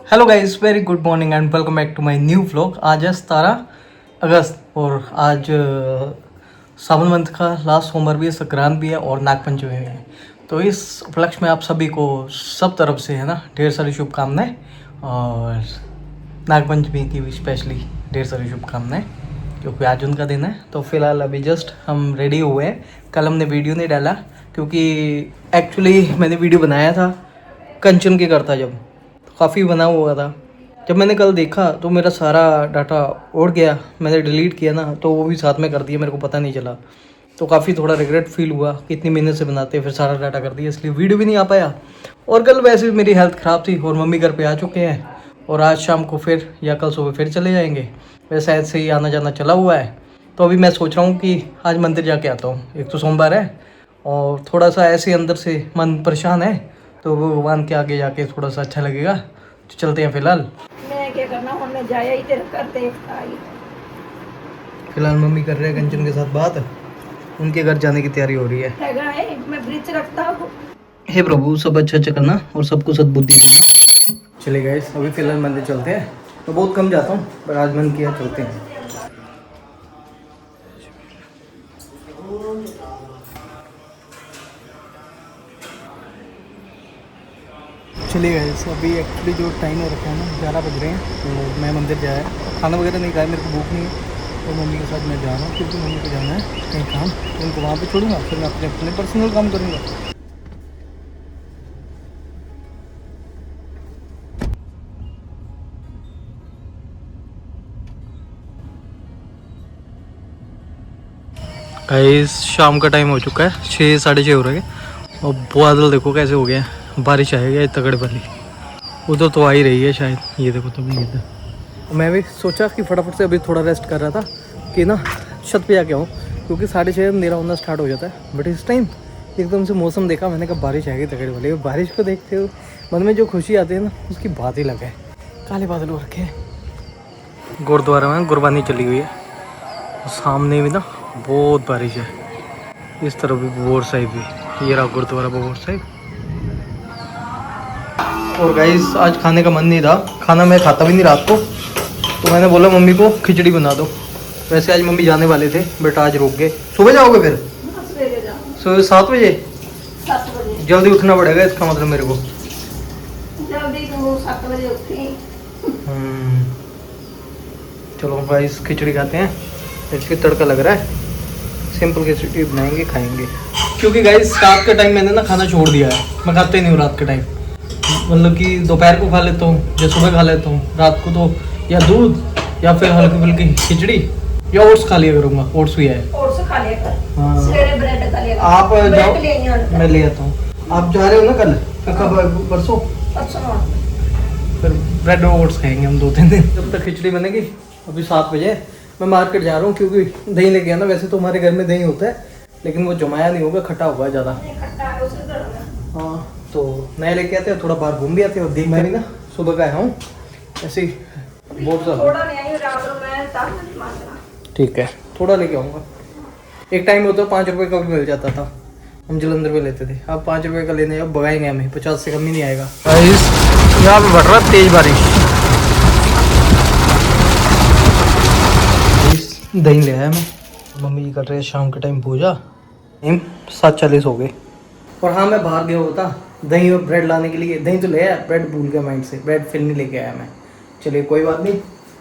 Hello guys, very good morning and welcome back to my new vlog. आज है 17 अगस्त और आज सावन मंथ का लास्ट सोमवार भी है, संक्रांत भी है और नागपंचमी भी है। तो इस उपलक्ष्य में आप सभी को सब तरफ से है ना ढेर सारी शुभकामनाएं और नागपंचमी की भी स्पेशली ढेर सारी शुभकामनाएं क्योंकि आज उनका दिन है। तो फिलहाल अभी जस्ट हम रेडी हुए हैं। कल हमने वीडियो नहीं डाला क्योंकि एक्चुअली मैंने वीडियो बनाया था कंचन के करता जब काफ़ी बना हुआ था। जब मैंने कल देखा तो मेरा सारा डाटा उड़ गया, मैंने डिलीट किया ना तो वो भी साथ में कर दिया, मेरे को पता नहीं चला। तो काफ़ी थोड़ा रिग्रेट फील हुआ कि इतनी मेहनत से बनाते फिर सारा डाटा कर दिया, इसलिए वीडियो भी नहीं आ पाया। और कल वैसे भी मेरी हेल्थ ख़राब थी और मम्मी घर पे आ चुके हैं और आज शाम को फिर या कल सुबह फिर चले जाएंगे। वैसे ऐसे ही आना जाना चला हुआ है। तो अभी मैं सोच रहा हूँ कि आज मंदिर जाके आता हूँ। एक तो सोमवार है और थोड़ा सा ऐसे अंदर से मन परेशान है, तो वो भगवान के आगे जाके थोड़ा सा अच्छा लगेगा। तो चलते हैं। फिलहाल मैं क्या करना, हमने जाया ही तेरे करते आई। फिलहाल मम्मी कर रहे हैं कंचन के साथ बात, उनके घर जाने की तैयारी हो रही है। मैं ब्रिज रखता हूँ। हे प्रभु, सब अच्छा अच्छा करना और सबको सद्बुद्धि देना। चले गए, अभी फिलहाल मंदिर चलते हैं। मैं बहुत कम जाता हूँ पर आज मन किया चलते हैं। चलिए गए, अभी एक्चुअली जो टाइम हो रखा है ना 11 बज रहे हैं। तो मैं मंदिर जाया, खाना वगैरह नहीं खाया, मेरे को भूख नहीं है। और मम्मी के साथ मैं जा रहा हूँ क्योंकि मम्मी को जाना है कहीं काम, तो उनको वहाँ पे छोड़ूंगा, फिर मैं अपने अपने पर्सनल काम करूँगा। गाइस शाम का टाइम हो चुका है, 6 साढ़े 6 हो रहे हैं और बादल देखो कैसे हो गया है, बारिश आएगी ये तगड़ वाली। उधर तो आ ही रही है शायद, ये देखो तुम इधर। मैं भी सोचा कि फटाफट से अभी थोड़ा रेस्ट कर रहा था कि ना छत पे जाके आऊँ क्योंकि 6:30 अंधेरा होना स्टार्ट हो जाता है। बट इस टाइम एकदम से मौसम देखा, मैंने कहा बारिश आएगी तगड़ी वाली। बारिश को देखते हो मन में जो खुशी आती है ना उसकी बात ही अलग है। काले बादल हो रखे हैं। गुरुद्वारा में गुरबानी चली हुई है, सामने भी ना बहुत बारिश है। इस तरफ भी बबौर साहिब भी, ये रहा गुरुद्वारा बबौर साहिब। और गाइस आज खाने का मन नहीं था, खाना मैं खाता भी नहीं रात को, तो मैंने बोला मम्मी को खिचड़ी बना दो। वैसे आज मम्मी जाने वाले थे बट आज रुक गए। सुबह जाओगे फिर? सुबह 7 बजे? 7 बजे जल्दी उठना पड़ेगा इसका मतलब मेरे को। जल्दी तो 7 बजे उठी। चलो गाइस खिचड़ी खाते हैं, इसके तड़का लग रहा है। सिंपल खिचड़ी बनाएंगे खाएंगे क्योंकि गाइस रात के टाइम मैंने ना खाना छोड़ दिया है। मैं खाता ही नहीं हूँ रात के टाइम, मतलब कि दोपहर को खा लेता हूँ या सुबह खा लेता हूँ। रात को तो या दूध या फिर हल्की फुल्की खिचड़ी या ओट्स खा लिया करूँगा। ओट्स भी है। ओट्स खा लिया कर। हाँ। सवेरे ब्रेड खा लिया कर। आप जाओ, मैं ले ले आता हूँ। आप जा रहे हो ना कल? कब? परसों? फिर ब्रेड और ओट्स खाएंगे हम 2-3 दिन जब तक खिचड़ी बनेगी। अभी 7 बजे मैं मार्केट जा रहा हूँ क्योंकि दही लेके आना। वैसे तो हमारे घर में दही होता है लेकिन वो जमाया नहीं होगा, खट्टा होगा ज़्यादा। हाँ तो नए लेके आते हैं, थोड़ा बाहर घूम भी आते हैं। और देख मैं भी ना सुबह का आया हूँ ऐसे ही बहुत ज़्यादा। ठीक है, थोड़ा लेके आऊँगा। एक टाइम होता 5 रुपये का भी मिल जाता था, हम जलंधर में लेते थे। अब 5 रुपये का लेने अब भगाएंगे हमें, 50 से कम ही नहीं आएगा। यहाँ पे बढ़ रहा तेज बारिश। दही ले आया मैं, मम्मी जी कर रहे हैं शाम के टाइम पूजा। 7:40 हो गए। और हाँ मैं बाहर गया होता दही और ब्रेड लाने के लिए। दही तो ले आया, ब्रेड भूल गया माइंड से, ब्रेड फिर नहीं लेके आया मैं। चलिए कोई बात नहीं।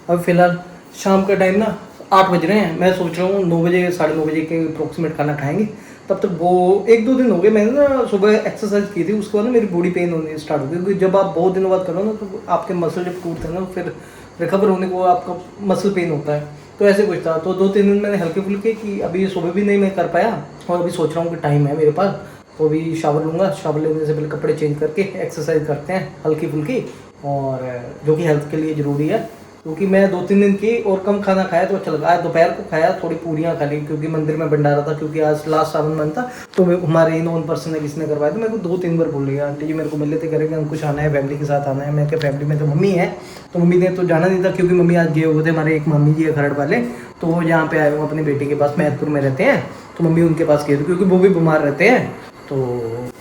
अब फिलहाल शाम का टाइम ना 8 बज रहे हैं। मैं सोच रहा हूँ 9 बजे 9:30 बजे के अप्रोक्सीमेट खाना खाएंगे। तब तक वो 1-2 दिन हो गए मैंने ना सुबह एक्सरसाइज की थी, उसके बाद ना मेरी बॉडी पेन होनी स्टार्ट हो गई। क्योंकि जब आप बहुत दिनों बाद करो ना तो आपके मसल जब टूटते हैं ना फिर रिकवर होने को आपका मसल पेन होता है। तो ऐसे कुछ था, तो 2-3 दिन मैंने हल्के फुल्के की। अभी सुबह भी नहीं मैं कर पाया और अभी सोच रहा हूँ कि टाइम है मेरे पास तो अभी शावर लूँगा। शावर लेने से पहले कपड़े चेंज करके एक्सरसाइज करते हैं हल्की फुल्की, और जो कि हेल्थ के लिए ज़रूरी है। क्योंकि मैं 2-3 दिन की और कम खाना खाया तो अच्छा लगा। आज दोपहर को खाया, थोड़ी पूरियाँ खा ली क्योंकि मंदिर में भंडारा था। क्योंकि आज लास्ट सावन मंथ था तो हमारे नॉन पर्सन है किसने करवाया, तो मेरे को 2-3 बार बोल लिया आंटी जी मेरे को मिले थे करेंगे, हम कुछ आना है फैमिली के साथ आना है। मैं क्या फैमिली में तो मम्मी है, तो मम्मी ने तो जाना नहीं था क्योंकि मम्मी आज गए हुए थे। हमारे एक मम्मी जी है खरड़ वाले, तो वो यहाँ पे आए हुए अपनी बेटी के पास, मैहतपुर में रहते हैं। तो मम्मी उनके पास गए थे क्योंकि वो भी बीमार रहते हैं। तो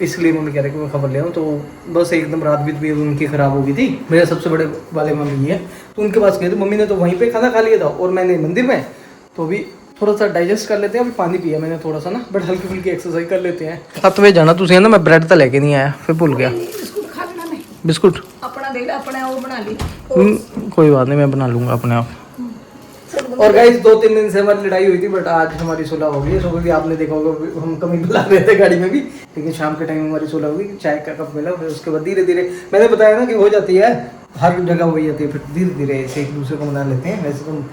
इसलिए मम्मी कह रहे कि मैं खबर ले आऊँ। तो बस एकदम रात बीत भी उनकी ख़राब हो गई थी। मेरे सबसे बड़े वाले मम्मी है, तो उनके पास गए थे। मम्मी ने तो वहीं पे खाना खा लिया था और मैंने मंदिर में। तो अभी थोड़ा सा डाइजेस्ट कर लेते हैं। अभी पानी पिया मैंने थोड़ा सा ना, बट हल्की फुल्की एक्सरसाइज कर लेते हैं। अब तो वे जाना तुझे ना, मैं ब्रेड तो लेके नहीं आया, फिर भूल गया। बिस्कुट खा लेना नहीं, बिस्कुट अपना दे ला, अपने वो बना ली। कोई बात नहीं, मैं बना लूँगा अपने आप। और गाइस 2-3 दिन से हमारी लड़ाई हुई थी, बट आज हमारी सुलह हो गई। सुबह भी आपने देखा होगा हम कमी बुला रहे थे गाड़ी में भी, लेकिन शाम के टाइम हमारी सुलह हो गई। चाय का कप मिला, फिर उसके बाद धीरे धीरे मैंने बताया ना कि हो जाती है, हर जगह हो जाती है। फिर धीरे धीरे ऐसे एक दूसरे को मना लेते हैं। वैसे तो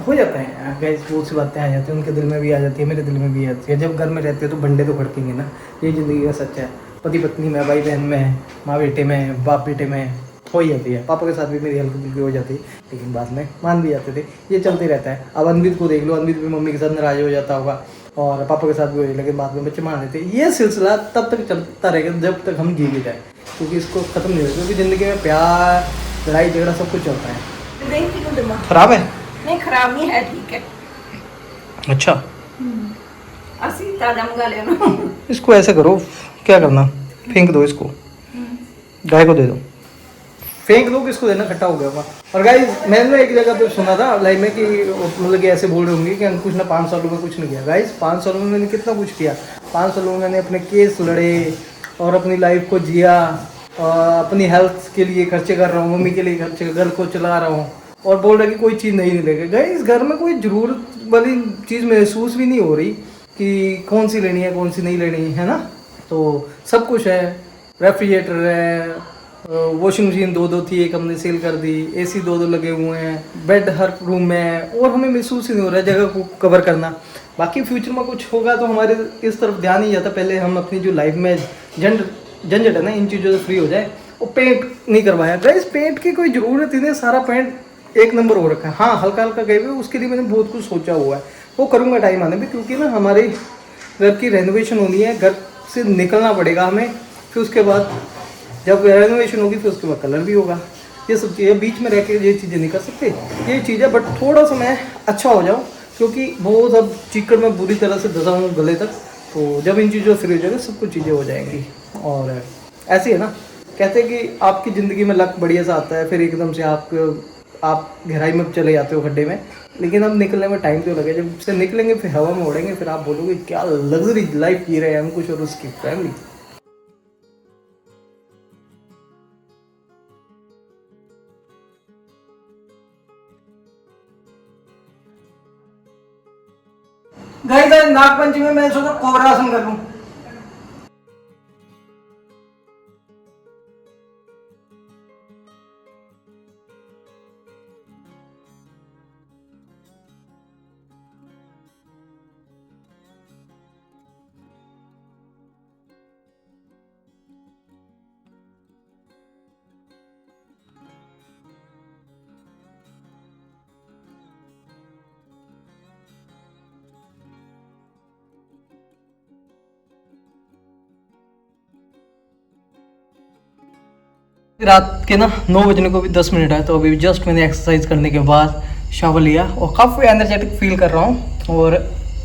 हो जाता है गाइस, बहुत सी बातें आ जाती हैं, उनके दिल में भी आ जाती है, मेरे दिल में भी आ जाती है। जब घर में रहते हैं तो बंडे तो खड़केंगे ना, ये ज़िंदगी का सच है। पति पत्नी में, भाई बहन में, माँ बेटे में, बाप बेटे में हो ही जाती है। पापा के साथ भी मेरी हल्की फुल्की हो जाती है, लेकिन बाद में मान भी जाते थे। ये चलते रहता है। अब अनवित को देख लो, अनवित भी मम्मी के साथ नाराज हो जाता होगा और पापा के साथ भी हो जाए, लेकिन बाद में बच्चे मान लेते हैं। ये सिलसिला तब तक चलता रहेगा जब तक हम जी भी जाए, क्योंकि इसको ख़त्म नहीं होगा। क्योंकि ज़िंदगी में प्यार, लड़ाई झगड़ा सब कुछ चलता है। खराब है? नहीं खराब नहीं है, ठीक है। अच्छा, असी ताजा मंगा लेना। इसको ऐसे करो, क्या करना, फेंक दो इसको, गाय को दे दो, फेंक दो, किसको देना, खट्टा हो गया होगा। और गाइस मैंने एक जगह पे सुना था लाइव में कि मतलब कि ऐसे बोल रहे होंगे कि अंकुश ने 5 सालों में कुछ नहीं किया। गाइस 5 सालों में मैंने कितना कुछ किया। 5 सालों में मैंने अपने केस लड़े और अपनी लाइफ को जिया, और अपनी हेल्थ के लिए खर्चे कर रहा हूँ, मम्मी के लिए खर्चे, घर को चला रहा हूँ, और बोल रहा है कि कोई चीज़ नहीं मिलेगी। गाइस घर में कोई ज़रूरत वाली चीज़ महसूस भी नहीं हो रही कि कौन सी लेनी है कौन सी नहीं लेनी है ना। तो सब कुछ है, रेफ्रिजरेटर है, वॉशिंग मशीन 2 थी, एक हमने सेल कर दी, एसी 2 लगे हुए हैं, बेड हर रूम में है, और हमें महसूस ही नहीं हो रहा है जगह को कवर करना। बाकी फ्यूचर में कुछ होगा तो हमारे इस तरफ ध्यान नहीं जाता। पहले हम अपनी जो लाइफ में झंझट है ना, इन चीज़ों से फ्री हो जाए। वो पेंट नहीं करवाया गाइस, पेंट की कोई ज़रूरत ही नहीं, सारा पेंट 1 नंबर हो रखा है। हाँ हल्का हल्का गए हुए, उसके लिए मैंने बहुत कुछ सोचा हुआ है, वो करूँगा टाइम आने में। क्योंकि ना हमारे घर की रेनोवेशन होनी है, घर से निकलना पड़ेगा हमें। फिर उसके बाद जब रेनोवेशन होगी फिर उसके बाद कलर भी होगा। ये सब चीज़ें बीच में रह के ये चीज़ें नहीं कर सकते, ये चीज़ है। बट थोड़ा सा मैं अच्छा हो जाऊँ, क्योंकि बहुत अब चिकन में बुरी तरह से धंसा हूँ गले तक। तो जब इन चीज़ों से फ्री हो जाएगा सब कुछ चीज़ें हो जाएंगी। और ऐसे है ना, कहते हैं कि आपकी ज़िंदगी में लक बढ़िया सा आता है, फिर एकदम से आप गहराई में चले जाते हो गड्ढे में, लेकिन अब निकलने में टाइम तो लगे। जब से निकलेंगे फिर हवा में उड़ेंगे, फिर आप बोलोगे क्या लग्जरी लाइफ जी रहे हैं हम कुछ और उसकी फैमिली। गाइस आज नागपंचमी में मैंने सोचा कोबरा आसन कर लूं। रात के ना 9 बजने को भी 10 मिनट है। तो अभी जस्ट मैंने एक्सरसाइज करने के बाद शावर लिया और काफ़ी एनर्जेटिक फील कर रहा हूँ। और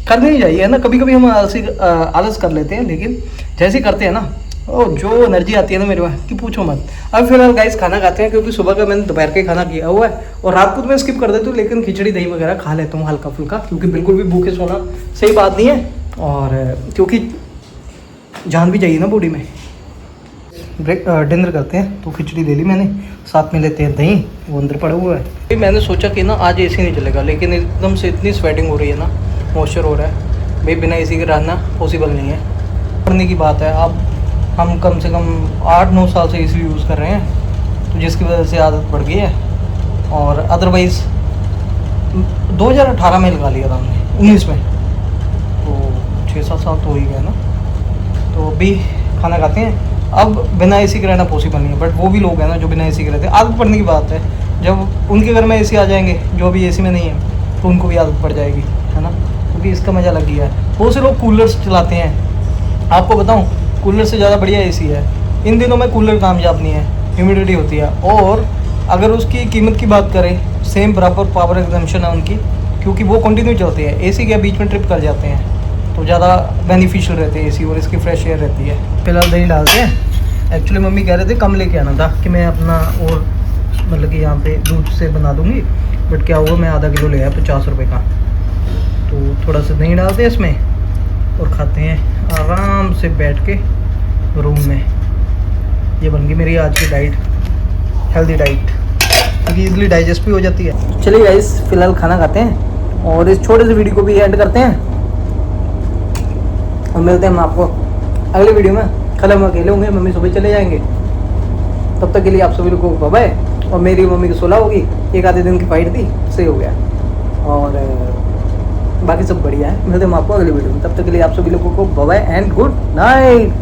करनी ही चाहिए ना, कभी कभी हम आलस कर लेते हैं, लेकिन जैसे ही करते हैं ना वो जो एनर्जी आती है ना मेरे वहाँ कि पूछो मत। अब फिलहाल गाइस खाना खाते हैं, क्योंकि सुबह का मैंने दोपहर का खाना किया हुआ है और रात को तो मैं स्किप कर देता हूँ, लेकिन खिचड़ी दही वगैरह खा लेता हूँ हल्का फुल्का, क्योंकि बिल्कुल भी भूखे सोना सही बात नहीं है। और क्योंकि जान भी चाहिए ना बॉडी में। डिनर करते हैं, तो खिचड़ी ले ली मैंने, साथ में लेते हैं दही, वो अंदर पड़ा हुआ है। मैंने सोचा कि ना आज एसी नहीं चलेगा, लेकिन एकदम से इतनी स्वेटिंग हो रही है ना, मॉइस्चर हो रहा है भाई, बिना एसी के रहना पॉसिबल नहीं है। करने की बात है, अब हम कम से कम 8-9 साल से एसी यूज़ कर रहे हैं, तो जिसकी वजह से आदत बढ़ गई है। और अदरवाइज़ 2018 में लगा लिया था हमने, 19 में, तो 6-7 साल तो हो ही गया ना। तो अभी खाना खाते हैं। अब बिना एसी के रहना पॉसिबल नहीं है, बट वो भी लोग हैं ना जो बिना एसी के रहते हैं। आदत पड़ने की बात है, जब उनके घर में एसी आ जाएंगे जो अभी एसी में नहीं है, तो उनको भी आदत पड़ जाएगी, है ना, क्योंकि इसका मज़ा लग गया है। बहुत से लोग कूलर्स चलाते हैं, आपको बताऊं कूलर से ज़्यादा बढ़िया एसी है। इन दिनों में कूलर कामयाब नहीं है, ह्यूमिडिटी होती है, और अगर उसकी कीमत की बात करें सेम बराबर पावर एग्जम्पशन है उनकी, क्योंकि वो कंटिन्यू चलते हैं। एसी के बीच में ट्रिप कर जाते हैं, तो ज़्यादा बेनिफिशियल रहती है एसी और इसकी फ्रेश एयर रहती है। फिलहाल दही डालते हैं। एक्चुअली मम्मी कह रहे थे कम लेके आना था कि मैं अपना और मतलब कि यहाँ पे दूध से बना दूँगी, बट क्या हुआ मैं आधा किलो ले आया 50 रुपये का। तो थोड़ा सा दही डालते हैं इसमें और खाते हैं आराम से बैठ के रूम में। ये बन गई मेरी आज की डाइट, हेल्दी डाइट, क्योंकि इजली डाइजेस्ट भी हो जाती है। चलिए गाइस फिलहाल खाना खाते हैं और इस छोटे से वीडियो को भी एंड करते हैं और मिलते हैं हम आपको अगले वीडियो में। कल हम अकेले होंगे, मम्मी सुबह चले जाएंगे। तब तक के लिए आप सभी लोगों को बाय। और मेरी मम्मी की 16 होगी, एक आधे दिन की फाइट थी, सही हो गया और बाकी सब बढ़िया है। मिलते हैं हम आपको अगले वीडियो में। तब तक के लिए आप सभी लोगों को बाय एंड गुड नाइट।